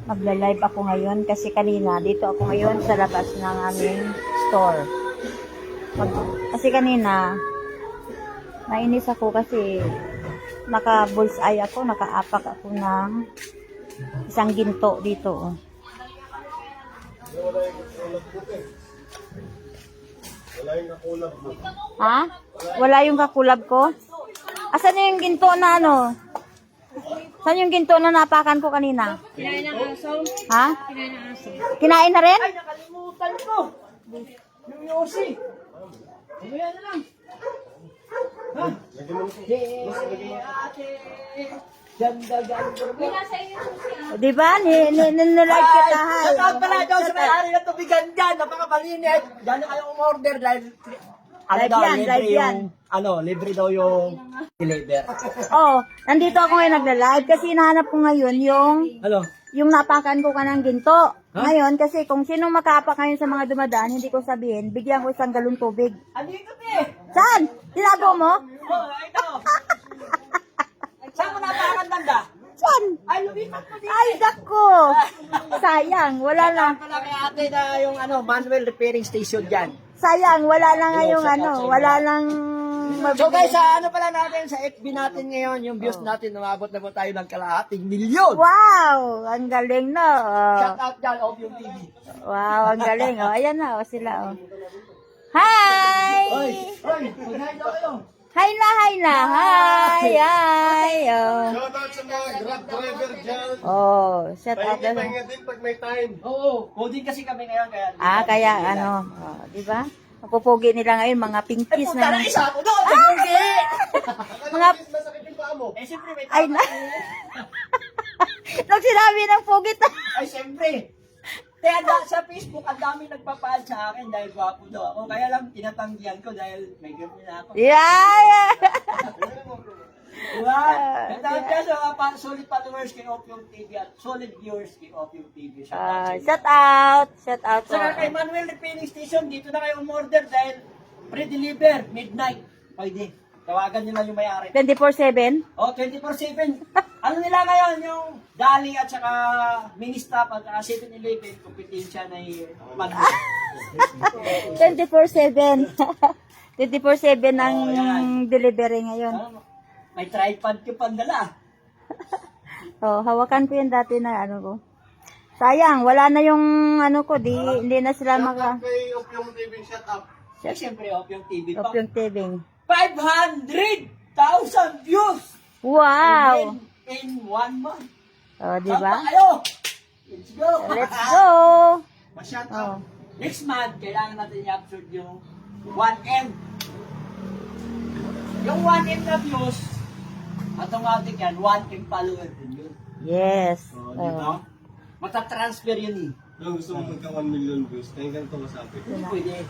Magla-live ako ngayon kasi kanina dito ako ngayon sa labas ng aming store. Kasi kanina nainis ako kasi naka-bullseye ako, nakaapak ako ng isang ginto dito. Wala yung kakulab mo. Ha? Wala yung kakulab ko? Asan yung ginto na ano? Saan yung ginto na napakan ko kanina? Kinain ng aso. Ha? Kinain ng aso. Kinain na rin? Ay, nakalimutan ko. Yung Yossi. Mamaya na lang. Ha? Ate. Ganda. Wala sa inyo susi. Diba? Nilive kita ha. Shoutout pala daw sa may-ari ng tubigan dyan. Napakabalinis. Diyan na kayong umorder dahil Live yan. Libre daw yung deliver. Oh, nandito ako ngayon nagla-live kasi hinahanap ko ngayon yung napakan ko kanang ginto. Ngayon, kasi kung sino makaapak ngayon sa mga dumadaan, hindi ko sabihin, bigyan ko isang galon tubig. Andito te. Saan? Tinago mo? Oh, ito. Saan mo napakan tanda? Saan? Ay, lumipat mo dito. Ay, dako! Sayang, wala lang. Pala kay ate na yung manual repairing station dyan. Sayang, wala lang ngayong wala lang So guys, ano pala natin sa FB natin ngayon, yung views natin, umabot na po tayo ng kalahating milyon. Wow! Ang galing no. Shout out dyan, Opium TV. Wow, ang galing. Oh, ayan na, sila. Oh. Hi! Oy, maghain daw kayo. Hi na. Hi. Oh. Shoutout sa mga Grab driver dyan. Oh, shout out. Pahinga din pag may time. Oo, coding kasi kami ngayon. Kaya di ba? Mapupugi nila ngayon mga pinkies Punta na na. isa ako doon, hindi. Mga Masakit yung paa mo. Eh, siyempre may ay na. Nung sinabi ng pugit. Ay, siyempre. Kaya sa Facebook, ang dami nagpapahal sa akin dahil gwapo daw ako. Kaya lang, tinatanggihan ko dahil may girlfriend na ako. Yeah. Diba? Ang dami kaya sa mga solid followers kay Opium TV at solid viewers kay Opium TV. Shout out. Shout out. Saka kay Manuel Repairing Station, dito na kayo umorder dahil pre-deliver, midnight. Pwede. Tawagan nyo lang yung may-ari. 24/7. Oh, 24/7. Ano nila ngayon, yung Dali at saka Ministop at saka 7-Eleven, kompetensya na yung Manuel. 24/7. 24/7 ang delivery ngayon. May tripod ko pandala. Oh, hawakan ko yung dati na ko. Sayang, wala na yung ko, hindi na sila maka Kay Opium TV, shut up. Eh, siyempre, Opium TV pa. yung tibing. 500,000 views! Wow! In 1 month. Oh, di ba? Tayo! Let's go! Let's go! Ma-shut Oh. up. Next month, kailangan natin i-upload yung 1M. Yung 1M na views, automatic yan, 1M follower din yun. Yes. Di ba? Matatransfer yun eh. Kung gusto mo magka 1 million views, kaya ganito masapit. Pwede.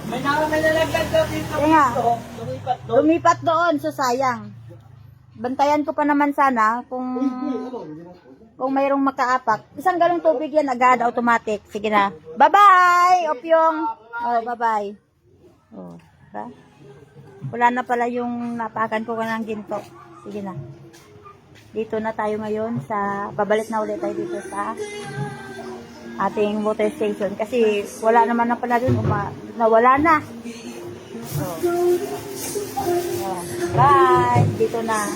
may nalagdag daw dito. Kaya. Lumipat doon. Lumipat doon, so sayang. Bantayan ko pa naman sana kung mayroong makaapak. Isang galong tubig yan agad, automatic. Sige na. Bye-bye, Opyong. Oh, bye-bye. Oh, diba? Wala na pala yung napakan ko ng ginto. Sige na. Dito na tayo ngayon babalik na ulit tayo dito sa ating water station kasi wala naman na pala dun, nawala na. So, bye! Dito na.